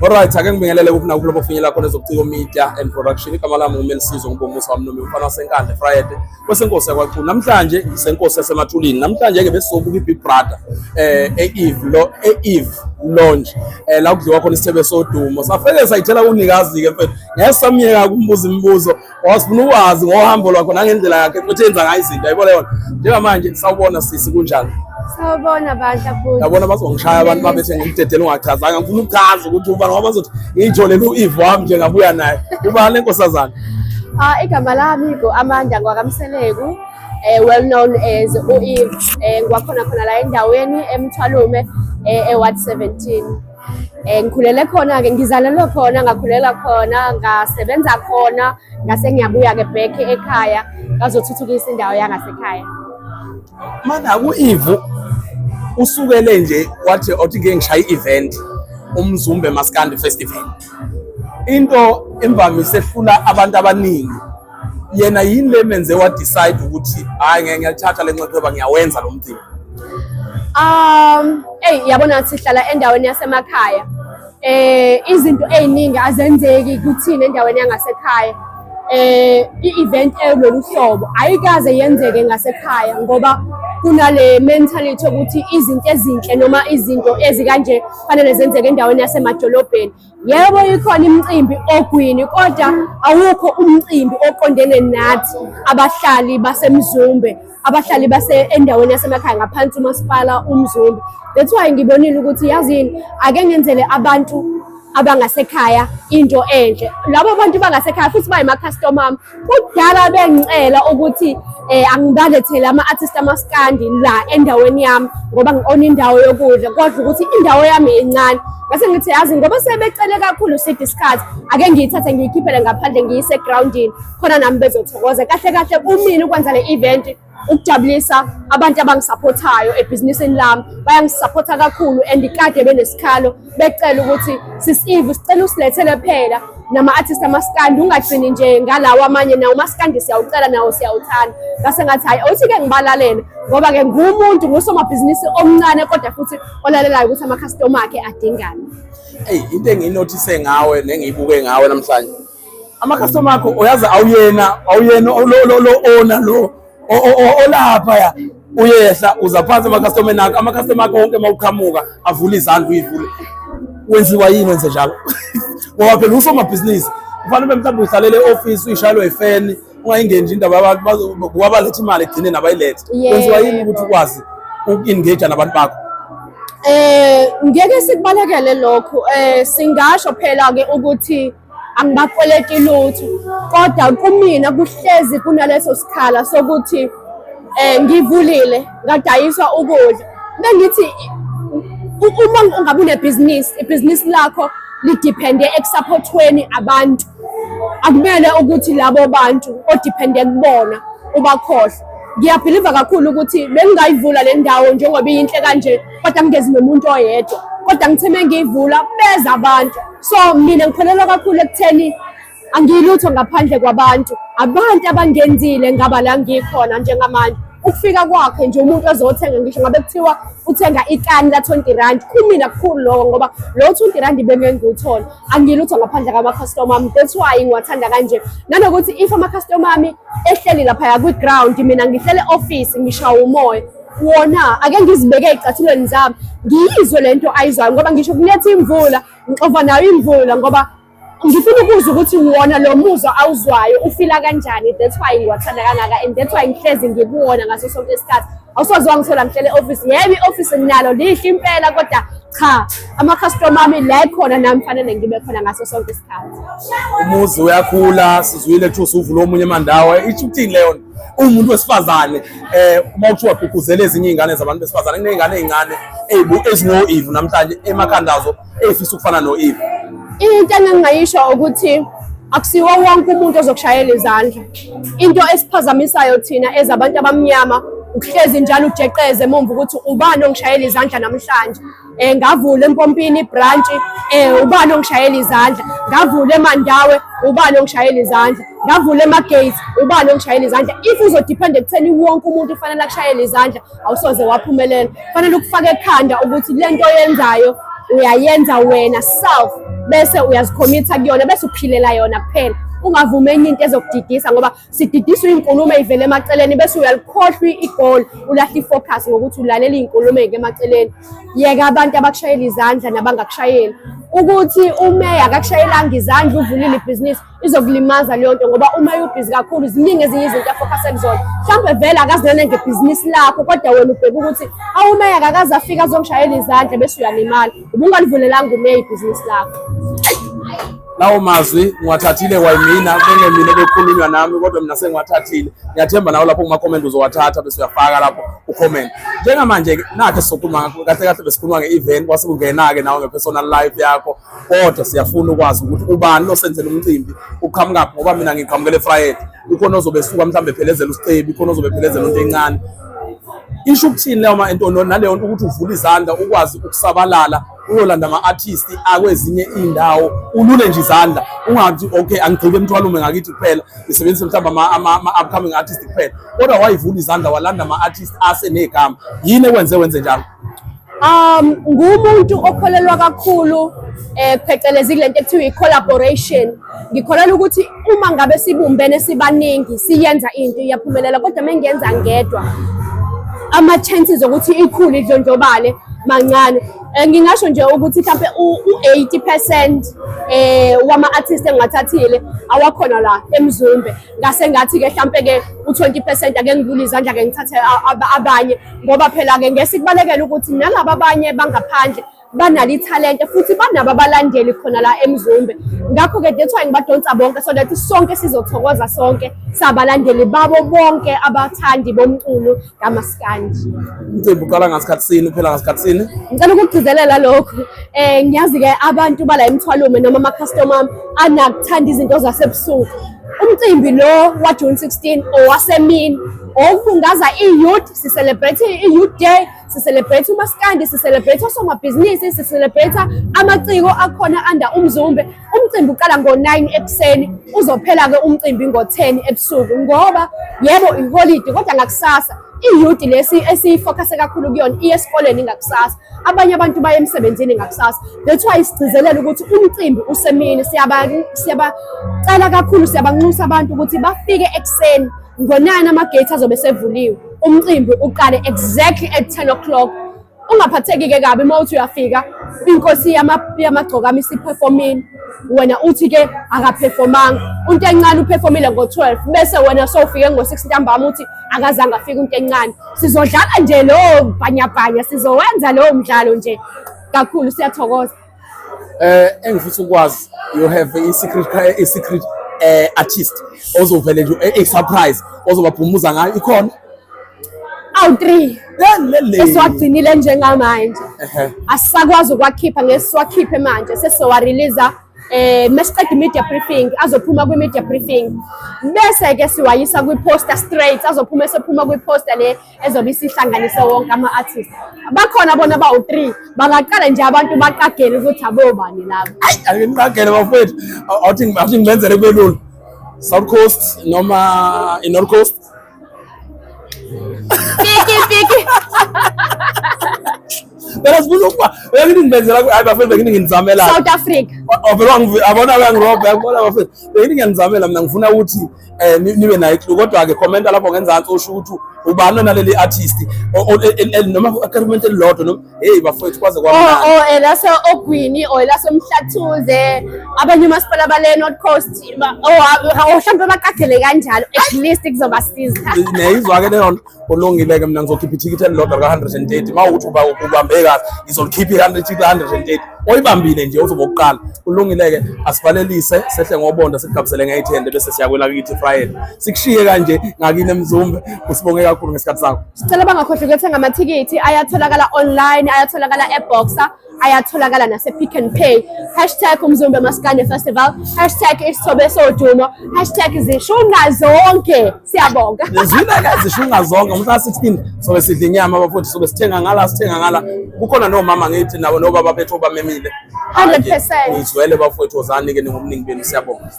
Alright, ake ngibingelele kuphi nakulo bofinyela khona ezobuciko media and production. Igama lami uMelisizwe ngibongusa wami noma umfana wasenkandla Friday. Kwesenkosi yakwaXhunu. Namhlanje isenkosi yasemathulini. Namhlanje ke besizobuka iBig Brother e-Eve Lounge. La kudliwa khona isithebe sodumo. Safike sayithela unikazi ke mfethu. Ngesamyeka kumbuza imibuzo. Wasifuna ukwazi ngohambo lwakho nangendlela yakhe futhi enza ngayo izinto. Ayibona yona. Njengamanje sawubona sisi kunjani? Sawubona bandla futhi. Yabona bazongishaya abantu babethe ngimdedela ungachazanga ngifuna ukuchaza ukuthi uba ngoba bazothi ngijolele uEve wami nje ngabuya naye uba lenkosazana. Igama lami Amanda ngwakamseleku, well known as uEve. Ngwakhona khona la endaweni eMthwalume eWard 17. Ngikhulele khona ke ngizalelwe khona ngakhulela khona ngasebenza khona ngase ngiyabuya ke back ekhaya ngazothuthukisa indawo yangasekhaya. Mana uEve usukele nje wathi ngeke ngishaya i-event uMzumbe Maskandi Festival. Into emvamise ehlula abantu abaningi yena yini lemenze wa decide ukuthi hayi ngeke ngiyathatha lenxexheba ngiyawenza lo mcimbi. Yabona sihlala endaweni yasemakhaya. Izinto eziningi azenzeki kuthina endaweni yangasekhaya. I-event elolu hlobo ayikaze yenzeke ngasekhaya ngoba kunale mentality ukuthi izinto ezinhle noma izinto ezikanje fanele zenzeke endaweni yasemadolobheni. Yebo ikhona imicimbi ogwini kodwa awukho umcimbi oqondene nathi abahlali baseMzumbe, abahlali base endaweni yasemakhaya ngaphansi umasipala uMzumbe. That's why ngibonile ukuthi yazini ake ngenzele abantu abangasekhaya into enhle. Labo bantu bangasekhaya futhi bayima-customer ami kudala bengicela ukuthi angibalethele ama-artist amaskandi la endaweni yami ngoba ngi-own indawo yokudla kodwa ukuthi indawo yami incane. Ngase ngithi yazi ngoba sebecele kakhulu sithi isikhathi ake ngiyithathe ngiyikhiphele ngaphandle ngiyise groundini khona nami bezothokoza kahle kahle kumina ukwenza le event ukujabulisa abantu abangisupportayo ebhizinisini lami. Bayangisupporta kakhulu and kade benesikhalo becela ukuthi sisive sicela usilethele phela nama-artist amaskandi ungagcini nje ngalawo amanye nawo umaskandi siyawucela nawo siyawuthanda. Ngase ngathi hayi awuthi-ke ngibalalele ngoba-ke ngumuntu ngusomabhizinisi omncane kodwa futhi olalelayo ukuthi ama-customer akhe adingane. Into engiyinothise ngawe nengiyibuke ngawe namhlanje ama-customer akho uyazi awuyena owner lo olapha ya uyehla uza phansi ama-customer nakho ama-customer akho wonke mawuqhamuka avula izandla uyivule. Wenziwa yini wenze njalo? Ngoba phela usomabhizinisi kufanele mhlawumbe uhlalele e-office uyishayelwe ifeni ungayingeni nje indaba yabantu wabaletha imali egcine nabayilethe. Wenziwa yini ukuthi ukwazi uku-engage nabantu bakho? Ngeke sikubalekele lokho. Singasho phela-ke ukuthi angibakweleti lutho kodwa kumina kuhlezi kunaleso sikhala sokuthi ngivulile ngadayiswa ukudla. Bengithi uma ungabe unebhizinisi, ibhizinisi lakho lidepende ekusupportweni abantu. Akumele ukuthi labo bantu odepende kubona ubakhohle. Ngiyabhiliva kakhulu ukuthi bengingayivula le ndawo njengoba iyinhle kanje kodwa ngingezi nomuntu oyedwa kodwa ngitheme ngiyivula beza abantu. So mina ngikholelwa kakhulu ekutheni angiyilutho ngaphandle kwabantu. Abantu abangenzile ngaba la ngikhona njengamanje. Ukufika kwakhe nje umuntu ozothenga ngisho ngabe kuthiwa uthenga ikani la 20 rand kumina kukhulu lokho ngoba lo 20 rand bengeke ngiwuthole. Angiyilutho ngaphandle kwama-customer ami. That's why ngiwathanda kanje. Nanokuthi if ama-customer ami ehleli lapha kwi-ground mina ngihlele office ngishaya umoya wona ake ngizibeke ezicathulweni zami ngiyizwe lento ayizwayo ngoba ngisho kuletha imvula ngixova nayo imvula ngoba ngifuna ukuzwa ukuthi wona lo muzwa awuzwayo ufila kanjani. That's why ngiwathanda kangaka and that's why ngihlezi ngikuwona ngaso sonke isikhathi. Awusoze wangithola ngihlele office. Yebo i-office nginalo lihle impela kodwa cha ama-customer ami la khona nami fanele ngibe khona ngaso sonke isikhathi. Umuzi uyakhula sizwile ukuthi usuvula omunye emandawo ithi uthini leyo umuntu wesifazane uma kuthiwa gqugquzela ezinye izingane zabantu besifazane kunezingane ezincane ezino-Eve namhlanje emakhandazo efisa ukufana no-Eve. Into engingayisho ukuthi akusiwo wonke umuntu ozokushayela izandla. Into esiphazamisayo thina ezabantu abamnyama ukuhlezi njalo ujeqeze emumva ukuthi ubani ongishayela izandla namhlanje. Ngavula empompini ibranch ubani ongishayela izandla. Ngavula eMandawe ubani ongishayela izandla. Ngavula emagate ubani ongishayela izandla. If uzodepend ekutheni wonke umuntu ufanele akushayela izandla awusoze waphumelela. Fanele ukufaka ekhanda ukuthi lento oyenzayo uyayenza wena self bese uyazikhomitha kuyona bese uphilela yona kuphela. Ungavumi enye into ezokudidisa ngoba sididiswa inkulumo eyivele emaceleni bese uyalikhohlwa igoli, ulahla ifocus ngokuthi ulalela izinkulumo ezike emaceleni. Yeka abantu abakushayela izandla nabangakushayeli. Ukuthi umeya akakushayelanga izandla uvulile ibhizinisi izokulimaza leyo nto ngoba uma ubhizi kakhulu ziningi ezinye izinto afocus kuzona. Mhlawumbe vele akazinene ngebhizinisi lakho kodwa wena ubheka ukuthi awumeya akakaze afika azongishayela izandla bese uyalimala. Ubungalivulelanga umeya ibhizinisi lakho. Lawo mazwi ngiwathathile kwayimina bengemina bekhulunywa nami kodwa mina sengiwathathile. Ngiyathemba nawe lapho kuma-comment uzowathatha bese uyafaka lapho ucomment. Njengamanje-ke nakhe sizokhuluma kahle kahle besikhuluma nge-event kwase kungena-ke nawe nge-personal life yakho kodwa siyafuna ukwazi ukuthi ubani losenzela umcimbi uqhamukaphi ngoba mina ngiqhamukele Friday. Ukhona ozobe esuka mhlawumbe ephelezela usicebi, ukhona ozobe ephelezela into encane. Isho ukuthini leyo into naleyo nto ukuthi uvule izandla ukwazi ukusabalala uyolanda ama-artist akwezinye iy'ndawo ulule nje izandla ungathi okay angigqibe emthwalume ngakithi kuphela ngisebenzise mhlawumbe ama-upcoming artist kuphela kodwa wayivula izandla walanda ama-artist asenegama. Yini wenze njalo? Ngumuntu okholelwa kakhulu phecelezi kule nto ekuthiwa i-collaboration. Ngikholelwa ukuthi uma ngabe sibumbene sibaningi siyenza into iyaphumelela kodwa uma ngiyenza ngedwa ama-chances ukuthi ikhulu idlondlobale mancane. Ngingasho nje ukuthi mhlawumbe u-80% wama-artist engiwathathile awakhona la eMzumbe. Ngase ngathi-ke mhlawumbe-ke u-20% ake ngivule izandla ake ngithathe abanye ngoba phela-ke ngeke sikubalekele ukuthi nalaba abanye bangaphandle banalo ithalente futhi banabo abalandeli khona la eMzumbe. Ngakho-ke that's why ngibadonsa bonke so that sonke sizothokoza sonke sabalandeli babo bonke abathandi bomculo kaMaskandi. Umcimbi uqala ngasikhathi sini uphela ngasikhathi sini? Ngicela ukugcizelela lokho. Ngiyazi-ke abantu bala emthwalume noma ama-customer anakuthanda izinto zasebusuku. Umcimbi lo wa June 16 owasemini okubungaza i-youth, si-celebrate i-youth day, si-celebrate uMaskandi, si-celebrate osomabhizinisi, si-celebrate amaciko akhona under uMzumbe. Umcimbi uqala ngo-9 ekuseni uzophela-ke umcimbi ngo-10 ebusuku ngoba yebo iholide kodwa ngakusasa i-youth lesi esifocuse kakhulu kuyona iya esikoleni ngakusasa, abanye abantu baya emsebenzini ngakusasa. That's why sigcizelela ukuthi umcimbi usemini. Siyabacela kakhulu, siyabanxusa abantu ukuthi bafike ekuseni ngo-9 ama-gate azobe sevuliwe. Umcimbi uqale exactly at 10 o'clock. Ungaphatheki-ke kabi uma uthi uyafika inkosi yamagcokama isiperformini wena uthi-ke akaperformanga, unto encane uperformile ngo-12 bese wena sowufike ngo-6 ntambama uthi akazange afike unto encane. Sizodlala nje lowo bhanyabhanya, sizowenza lowo mdlalo nje kakhulu. Siyathokoza. Engifisa ukwazi you have a secret artist ozovele nje a-surprise ozobaphumuza ngayo ikhona? Awu-3 esiwagcinile njengamanje. Asisakwazi ukwakhipha ngeke siwakhiphe manje, sesizowareleasa mesiqeda i-media briefing azophuma kwi-media briefing bese-ke siwayisa kwi-poster straight azophuma esephuma kwi-poster le ezobe isihlanganise wonke ama-artist. Bakhona bona bawu-3 bangaqala nje abantu baqagele ukuthi abobani labo. Ake niqagele bafowethu awuthi ngibenzele kube lula. South Coast noma i-North Coast? Piki. Phela sibuza ukuba uyakithi ngibenzela hayi bafowethu bekithi nginizamela South Africa. Abona uyangirobha yakubona bafowethu bekithi ngiyanizamela mina ngifuna ukuthi nibe nayo clue kodwa-ke commenta lapho ngenzansi usho ukuthi ubani naleli artist noma agreement elilodwa noma hey bafowethu kwaze kwamnandi elase Ogwini elase Mhlathuze abanye umasipala bale North Coast mhlawumbe baqagele kanjalo at least kuzobasiza. Neyizwa-ke leyo olungile-ke mina ngizokhipha ithikithi elilodwa ka-130 uma ukuthi ubambe kahle ngizolikhipha i-130 oyibambile nje uzobe ukuqala ulungile-ke asivalelise sehle ngobonda sikugabisele nge-8 bese siyakwela kithi Friday sikushiye kanje ngakini eMzumbe. Usibonge kakhulu ngesikhathi sakho. Sicela bangakhohlwa ukuthenga amathikithi ayatholakala online, ayatholakala eBoxer, ayatholakala nase-Pick n Pay. #Umzumbe Maskandi Festival, #Isithobe Sodumo, #Zishunga Zonke. Siyabonga. Zizwile-ke zishunga zonke umhla 16 sobe sidla inyama bafowethu sobe sithenga ngala kukhona nomama ngithi nabo nobaba bethu obamemile 100%. ngizwele bafowethu wozani-ke ningomningi benu. Siyabonga.